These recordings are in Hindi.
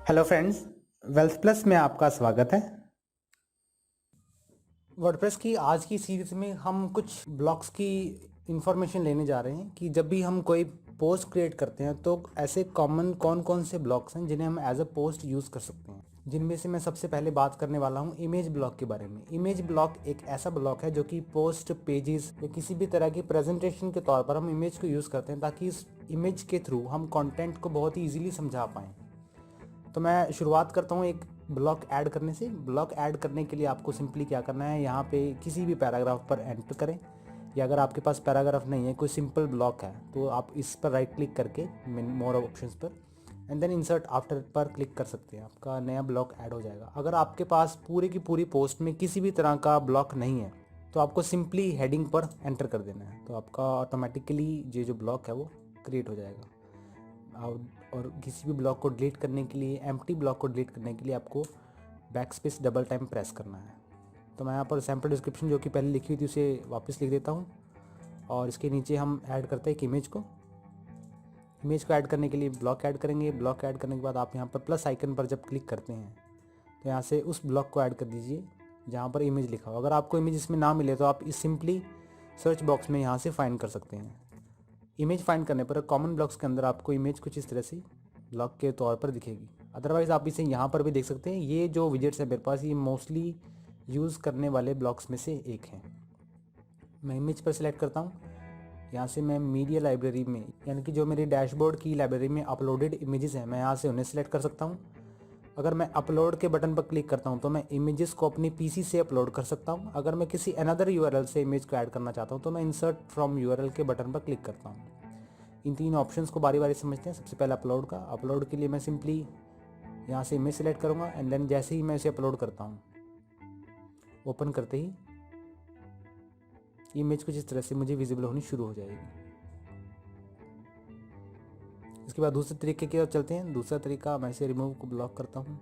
हेलो फ्रेंड्स, वेल्थ प्लस में आपका स्वागत है। वर्डप्रेस की आज की सीरीज में हम कुछ ब्लॉक्स की इंफॉर्मेशन लेने जा रहे हैं कि जब भी हम कोई पोस्ट क्रिएट करते हैं तो ऐसे कॉमन कौन कौन से ब्लॉक्स हैं जिन्हें हम एज अ पोस्ट यूज़ कर सकते हैं। जिनमें से मैं सबसे पहले बात करने वाला हूँ इमेज ब्लॉक के बारे में। इमेज ब्लॉक एक ऐसा ब्लॉक है जो कि पोस्ट, पेजेस या किसी भी तरह की प्रेजेंटेशन के तौर पर हम इमेज को यूज़ करते हैं ताकि इस इमेज के थ्रू हम कंटेंट को बहुत ही ईजिली समझा पाएँ। तो मैं शुरुआत करता हूँ एक ब्लॉक ऐड करने से। ब्लॉक ऐड करने के लिए आपको सिंपली क्या करना है, यहाँ पे किसी भी पैराग्राफ पर एंटर करें, या अगर आपके पास पैराग्राफ नहीं है, कोई सिंपल ब्लॉक है, तो आप इस पर राइट क्लिक करके मोर ऑप्शंस पर एंड देन इंसर्ट आफ्टर पर क्लिक कर सकते हैं। आपका नया ब्लॉक ऐड हो जाएगा। अगर आपके पास पूरी की पूरी पोस्ट में किसी भी तरह का ब्लॉक नहीं है तो आपको सिंपली हेडिंग पर एंटर कर देना है, तो आपका ऑटोमेटिकली ये जो ब्लॉक है वो क्रिएट हो जाएगा। और किसी भी ब्लॉक को डिलीट करने के लिए, एम्प्टी ब्लॉक को डिलीट करने के लिए आपको back space double time press करना है। तो मैं यहाँ पर सैम्पल डिस्क्रिप्शन जो कि पहले लिखी हुई थी उसे वापस लिख देता हूँ, और इसके नीचे हम ऐड करते हैं एक इमेज को। इमेज को ऐड करने के लिए ब्लॉक ऐड करेंगे। ब्लॉक ऐड करने के बाद आप यहाँ पर प्लस आइकन पर जब क्लिक करते हैं तो यहाँ से उस ब्लॉक को ऐड कर दीजिए जहाँ पर इमेज लिखा हो। अगर आपको इमेज इसमें ना मिले तो आप इस सिंपली सर्च बॉक्स में यहाँ से फाइंड कर सकते हैं। इमेज फाइंड करने पर कॉमन ब्लॉक्स के अंदर आपको इमेज कुछ इस तरह से ब्लॉक के तौर पर दिखेगी। अदरवाइज़ आप इसे यहाँ पर भी देख सकते हैं। ये जो विजेट्स है मेरे पास, ये मोस्टली यूज़ करने वाले ब्लॉक्स में से एक हैं। मैं इमेज पर सिलेक्ट करता हूँ। यहाँ से मैं मीडिया लाइब्रेरी में, यानी कि जो मेरी डैशबोर्ड की लाइब्रेरी में अपलोडेड इमेजेस हैं, मैं यहाँ से उन्हें सिलेक्ट कर सकता हूँ। अगर मैं अपलोड के बटन पर क्लिक करता हूँ तो मैं इमेजेस को अपनी पीसी से अपलोड कर सकता हूँ। अगर मैं किसी अनदर यूआरएल से इमेज को ऐड करना चाहता हूँ तो मैं इंसर्ट फ्रॉम यूआरएल के बटन पर क्लिक करता हूँ। इन तीन ऑप्शंस को बारी बारी समझते हैं। सबसे पहले अपलोड का। अपलोड के लिए मैं सिंपली यहाँ से इमेज सेलेक्ट करूँगा एंड देन जैसे ही मैं इसे अपलोड करता हूँ, ओपन करते ही इमेज कुछ इस तरह से मुझे विजिबल होनी शुरू हो जाएगी। इसके बाद दूसरे तरीके की ओर चलते हैं। दूसरा तरीका, मैं इसे रिमूव को ब्लॉक करता हूँ।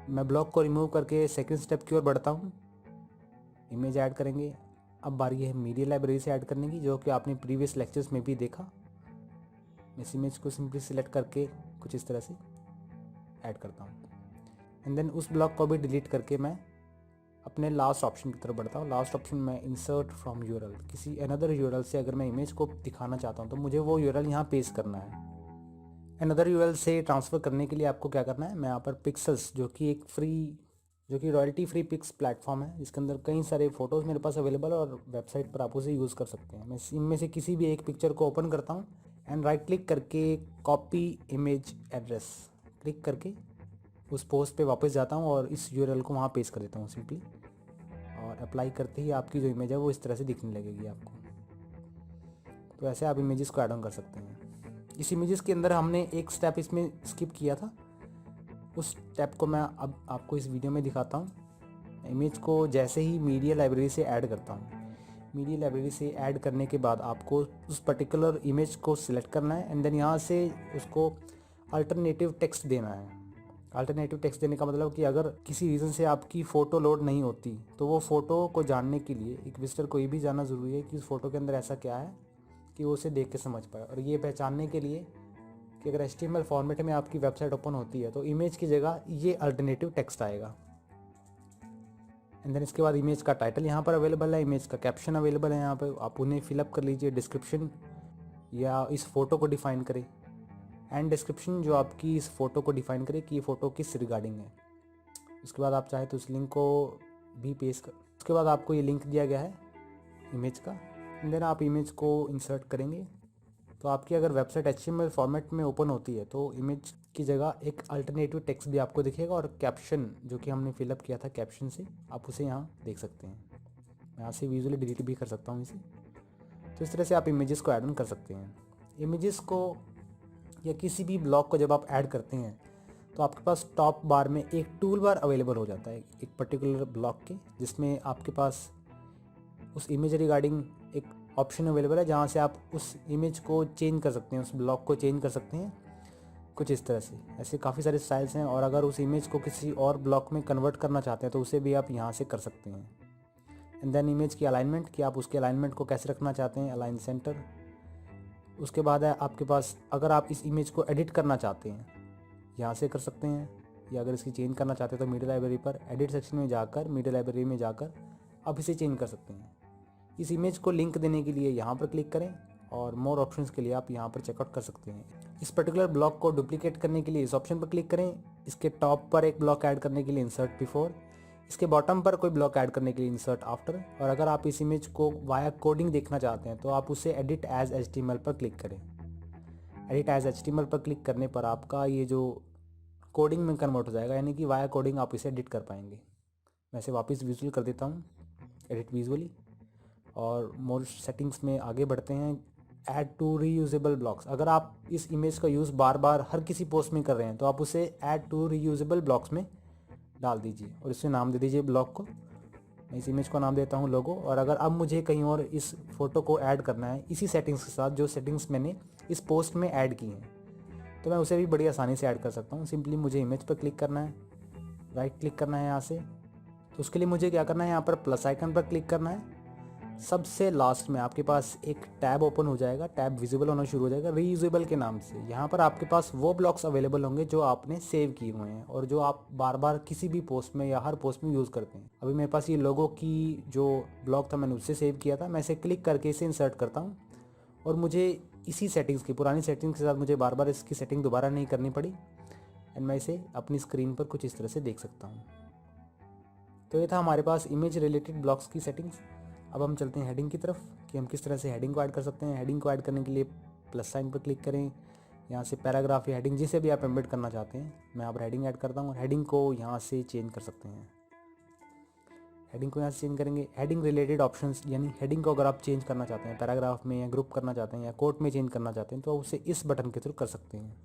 मैं ब्लॉक को रिमूव करके सेकेंड स्टेप की ओर बढ़ता हूँ। इमेज ऐड करेंगे। अब बारी है मीडिया लाइब्रेरी से ऐड करने की, जो कि आपने प्रीवियस लेक्चर्स में भी देखा। इस इमेज को सिंपली सिलेक्ट करके कुछ इस तरह से ऐड करता हूँ एंड देन उस ब्लॉक को भी डिलीट करके मैं अपने लास्ट ऑप्शन की तरफ बढ़ता हूँ। लास्ट ऑप्शन में इंसर्ट फ्रॉम यूआरएल। किसी अनदर यूआरएल से अगर मैं इमेज को दिखाना चाहता हूँ तो मुझे वो यूआरएल यहाँ पेस्ट करना है। अनदर यूआरएल से ट्रांसफ़र करने के लिए आपको क्या करना है, मैं यहाँ पर पिक्सल्स, जो कि रॉयल्टी फ्री पिक्स प्लेटफॉर्म है, इसके अंदर कई सारे फ़ोटोज़ मेरे पास अवेलेबल है और वेबसाइट पर आप उसे यूज़ कर सकते हैं। मैं इनमें से किसी भी एक पिक्चर को ओपन करता हूँ एंड राइट क्लिक करके कॉपी इमेज एड्रेस क्लिक करके उस पोस्ट पे वापस जाता हूँ और इस यूआरएल को वहाँ पेस्ट कर देता हूँ सिंपली, और अप्लाई करते ही आपकी जो इमेज है वो इस तरह से दिखने लगेगी आपको। तो ऐसे आप इमेजेस को ऐड ऑन कर सकते हैं। इस इमेजेस के अंदर हमने एक स्टेप इसमें स्किप किया था, उस स्टेप को मैं अब आपको इस वीडियो में दिखाता हूँ। इमेज को जैसे ही मीडिया लाइब्रेरी से ऐड करता हूँ, मीडिया लाइब्रेरी से ऐड करने के बाद आपको उस पर्टिकुलर इमेज को सिलेक्ट करना है एंड देन यहाँ से उसको अल्टरनेटिव टेक्स्ट देना है। अल्टरनेटिव टेक्स्ट देने का मतलब कि अगर किसी रीज़न से आपकी फ़ोटो लोड नहीं होती तो वो फ़ोटो को जानने के लिए एक विजिटर को ये भी जानना ज़रूरी है कि उस फ़ोटो के अंदर ऐसा क्या है कि वो उसे देख के समझ पाए, और ये पहचानने के लिए कि अगर HTML फॉर्मेट में आपकी वेबसाइट ओपन होती है तो इमेज की जगह ये अल्टरनेटिव टेक्स्ट आएगा। एंड देन इसके बाद इमेज का टाइटल यहाँ पर अवेलेबल है, इमेज का कैप्शन अवेलेबल है, यहाँ पर आप उन्हें फिलअप कर लीजिए। डिस्क्रिप्शन या इस फ़ोटो को डिफ़ाइन करें एंड डिस्क्रिप्शन जो आपकी इस फ़ोटो को डिफ़ाइन करे कि ये फ़ोटो किस रिगार्डिंग है। उसके बाद आप चाहे तो उस लिंक को भी पेस्ट कर, उसके बाद आपको ये लिंक दिया गया है इमेज का, एंड देन आप इमेज को इंसर्ट करेंगे। तो आपकी अगर वेबसाइट HTML फॉर्मेट में ओपन होती है तो इमेज की जगह एक अल्टरनेटिव टेक्स्ट भी आपको दिखेगा, और कैप्शन जो कि हमने फिलअप किया था कैप्शन से, आप उसे यहाँ देख सकते हैं। मैं यहाँ से विजुअली डिलीट भी कर सकता हूँ इसे। तो इस तरह से आप इमेजेस को ऐड ऑन कर सकते हैं। इमेजेस को या किसी भी ब्लॉग को जब आप ऐड करते हैं तो आपके पास टॉप बार में एक टूल बार अवेलेबल हो जाता है एक पर्टिकुलर ब्लॉग के, जिसमें आपके पास उस इमेज रिगार्डिंग एक ऑप्शन अवेलेबल है जहाँ से आप उस इमेज को चेंज कर सकते हैं, उस ब्लॉग को चेंज कर सकते हैं कुछ इस तरह से। ऐसे काफ़ी सारे स्टाइल्स हैं, और अगर उस इमेज को किसी और ब्लॉग में कन्वर्ट करना चाहते हैं तो उसे भी आप यहाँ से कर सकते हैं। एंड देन इमेज की अलाइनमेंट, कि आप उसके अलाइनमेंट को कैसे रखना चाहते हैं, अलाइन सेंटर। उसके बाद है आपके पास, अगर आप इस इमेज को एडिट करना चाहते हैं यहाँ से कर सकते हैं, या अगर इसकी चेंज करना चाहते हैं तो मीडिया लाइब्रेरी पर एडिट सेक्शन में जाकर मीडिया लाइब्रेरी में जाकर आप इसे चेंज कर सकते हैं। इस इमेज को लिंक देने के लिए यहाँ पर क्लिक करें और मोर ऑप्शंस के लिए आप यहाँ पर चेकआउट कर सकते हैं। इस पर्टिकुलर ब्लॉक को डुप्लीकेट करने के लिए इस ऑप्शन पर क्लिक करें। इसके टॉप पर एक ब्लॉक ऐड करने के लिए इंसर्ट बिफोर, इसके बॉटम पर कोई ब्लॉक ऐड करने के लिए इंसर्ट आफ्टर, और अगर आप इस इमेज को वाया कोडिंग देखना चाहते हैं तो आप उसे एडिट एज HTML पर क्लिक करें। एडिट एज HTML पर क्लिक करने पर आपका ये जो कोडिंग में कन्वर्ट हो जाएगा, यानी कि वाया कोडिंग आप इसे एडिट कर पाएंगे। मैं इसे वापस विजुअल कर देता हूँ, एडिट विजुअली, और मोर सेटिंग्स में आगे बढ़ते हैं। ऐड टू रीयूजेबल ब्लॉक्स, अगर आप इस इमेज का यूज़ बार बार हर किसी पोस्ट में कर रहे हैं तो आप उसे ऐड टू रीयूजेबल ब्लॉक्स में डाल दीजिए और इसे नाम दे दीजिए ब्लॉक को। मैं इस इमेज को नाम देता हूँ लोगो। और अगर अब मुझे कहीं और इस फोटो को ऐड करना है इसी सेटिंग्स के साथ जो सेटिंग्स मैंने इस पोस्ट में ऐड की हैं, तो मैं उसे भी बड़ी आसानी से ऐड कर सकता हूँ। सिंपली मुझे इमेज पर क्लिक करना है, राइट क्लिक करना है यहाँ से। तो उसके लिए मुझे क्या करना है, यहाँ पर प्लस आइकन पर क्लिक करना है। सबसे लास्ट में आपके पास एक टैब ओपन हो जाएगा, टैब विजिबल होना शुरू हो जाएगा रीयूजेबल के नाम से। यहाँ पर आपके पास वो ब्लॉक्स अवेलेबल होंगे जो आपने सेव किए हुए हैं और जो आप बार बार किसी भी पोस्ट में या हर पोस्ट में यूज़ करते हैं। अभी मेरे पास ये लोगो की जो ब्लॉक था मैंने उससे सेव किया था। मैं इसे क्लिक करके इसे इंसर्ट करता हूँ और मुझे इसी सेटिंग्स की, पुरानी सेटिंग्स के साथ मुझे बार बार इसकी सेटिंग दोबारा नहीं करनी पड़ी एंड मैं इसे अपनी स्क्रीन पर कुछ इस तरह से देख सकता हूँ। तो ये था हमारे पास इमेज रिलेटेड ब्लॉक्स की सेटिंग्स। अब हम चलते हैं हेडिंग की तरफ कि हम किस तरह से हेडिंग को ऐड कर सकते हैं। हेडिंग को ऐड करने के लिए प्लस साइन पर क्लिक करें, यहाँ से पैराग्राफ या हेडिंग जिसे भी आप एम्बेड करना चाहते हैं, मैं यहाँ पर हेडिंग ऐड करता हूँ और हेडिंग को यहाँ से चेंज कर सकते हैं। हेडिंग को यहाँ से चेंज करेंगे। हेडिंग रिलेटेड ऑप्शंस, यानी हेडिंग को अगर आप चेंज करना चाहते हैं पैराग्राफ में या ग्रुप करना चाहते हैं या कोट में चेंज करना चाहते हैं तो उसे इस बटन के थ्रू कर सकते हैं।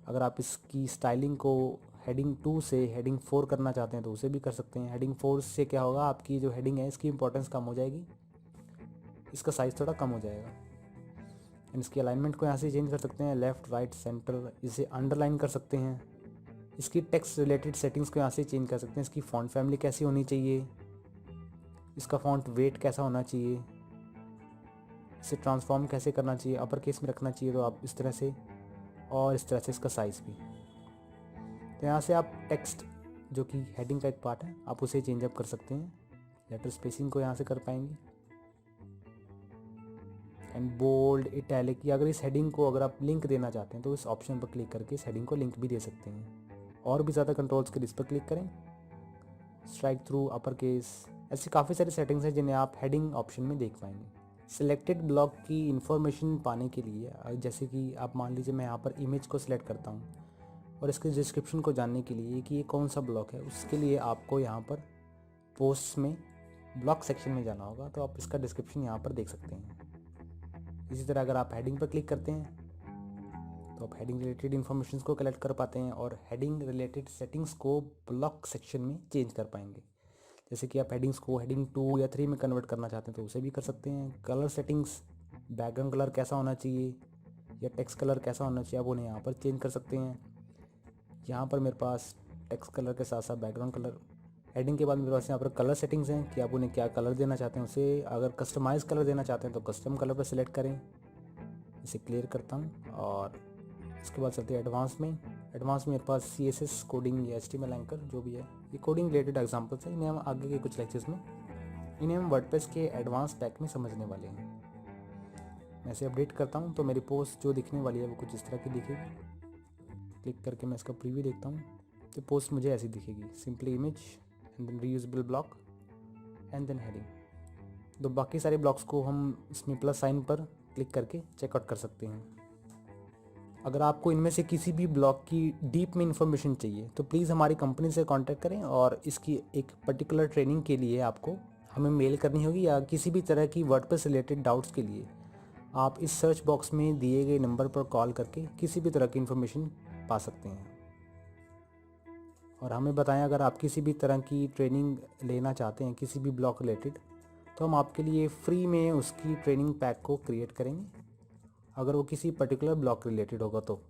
अगर आप इसकी स्टाइलिंग को हेडिंग 2 से हेडिंग 4 करना चाहते हैं तो उसे भी कर सकते हैं। हेडिंग 4 से क्या होगा, आपकी जो हेडिंग है इसकी इंपॉर्टेंस कम हो जाएगी, इसका साइज़ थोड़ा कम हो जाएगा। इसकी अलाइनमेंट को यहाँ से चेंज कर सकते हैं, लेफ़्ट राइट सेंटर, इसे अंडरलाइन कर सकते हैं। इसकी टेक्स्ट रिलेटेड सेटिंग्स को यहाँ से चेंज कर सकते हैं। इसकी फ़ॉन्ट फैमिली कैसी होनी चाहिए, इसका फ़ॉन्ट वेट कैसा होना चाहिए, इसे ट्रांसफॉर्म कैसे करना चाहिए, अपर केस में रखना चाहिए तो आप इस तरह से, और इस तरह से इसका साइज़ भी। तो यहाँ से आप टेक्स्ट जो कि हेडिंग का एक पार्ट है आप उसे चेंज अप कर सकते हैं। लेटर स्पेसिंग को यहाँ से कर पाएंगे एंड बोल्ड, इटैलिक, या अगर इस हेडिंग को अगर आप लिंक देना चाहते हैं तो इस ऑप्शन पर क्लिक करके इस हेडिंग को लिंक भी दे सकते हैं। और भी ज़्यादा कंट्रोल्स के लिए इस पर क्लिक करें, स्ट्राइक थ्रू, अपर केस, ऐसी काफ़ी सारी सेटिंग्स हैं जिन्हें आप हेडिंग ऑप्शन में देख पाएंगे। सिलेक्टेड ब्लॉक की इन्फॉर्मेशन पाने के लिए, जैसे कि आप मान लीजिए मैं यहाँ पर इमेज को सिलेक्ट करता हूँ और इसके डिस्क्रिप्शन को जानने के लिए कि ये कौन सा ब्लॉक है, उसके लिए आपको यहाँ पर पोस्ट में ब्लॉक सेक्शन में जाना होगा, तो आप इसका डिस्क्रिप्शन यहाँ पर देख सकते हैं। इसी तरह अगर आप हेडिंग पर क्लिक करते हैं तो आप हेडिंग रिलेटेड इन्फॉर्मेशन को कलेक्ट कर पाते हैं और हेडिंग रिलेटेड सेटिंग्स को ब्लॉक सेक्शन में चेंज कर पाएंगे। जैसे कि आप हेडिंग्स को हेडिंग 2 या 3 में कन्वर्ट करना चाहते हैं तो उसे भी कर सकते हैं। कलर सेटिंग्स, बैकग्राउंड कलर कैसा होना चाहिए या टेक्स्ट कलर कैसा होना चाहिए, आप उन्हें यहाँ पर चेंज कर सकते हैं। यहाँ पर मेरे पास टेक्स्ट कलर के साथ साथ बैकग्राउंड कलर, हेडिंग के बाद मेरे पास यहाँ पर कलर सेटिंग्स हैं कि आप उन्हें क्या कलर देना चाहते हैं उसे। अगर कस्टमाइज़ कलर देना चाहते हैं तो कस्टम कलर पर सिलेक्ट करें। इसे क्लियर करता हूँ और इसके बाद चलते हैं एडवांस में। एडवांस में मेरे पास CSS कोडिंग या HTML एंकर जो भी है, ये कोडिंग रिलेटेड एग्जांपल्स हैं। इन्हें हम आगे के कुछ लेक्चर्स में, इन्हें हम वर्डप्रेस के एडवांस पैक में समझने वाले हैं। मैं इसे अपडेट करता हूँ तो मेरी पोस्ट जो दिखने वाली है वो कुछ इस तरह की दिखेगी। क्लिक करके मैं इसका प्रीव्यू देखता हूँ तो पोस्ट मुझे ऐसी दिखेगी, simply image and then reusable block and then heading. तो बाकी सारे ब्लॉक्स को हम इसमें प्लस साइन पर क्लिक करके चेकआउट कर सकते हैं। अगर आपको इनमें से किसी भी ब्लॉक की डीप में इंफॉर्मेशन चाहिए तो प्लीज़ हमारी कंपनी से कांटेक्ट करें और इसकी एक पर्टिकुलर ट्रेनिंग के लिए आपको हमें मेल करनी होगी, या किसी भी तरह की वर्डप्रेस रिलेटेड डाउट्स के लिए आप इस सर्च बॉक्स में दिए गए नंबर पर कॉल करके किसी भी तरह की इन्फॉर्मेशन पा सकते हैं। और हमें बताएं अगर आप किसी भी तरह की ट्रेनिंग लेना चाहते हैं किसी भी ब्लॉक रिलेटेड, तो हम आपके लिए फ्री में उसकी ट्रेनिंग पैक को क्रिएट करेंगे अगर वो किसी पर्टिकुलर ब्लॉक रिलेटेड होगा तो।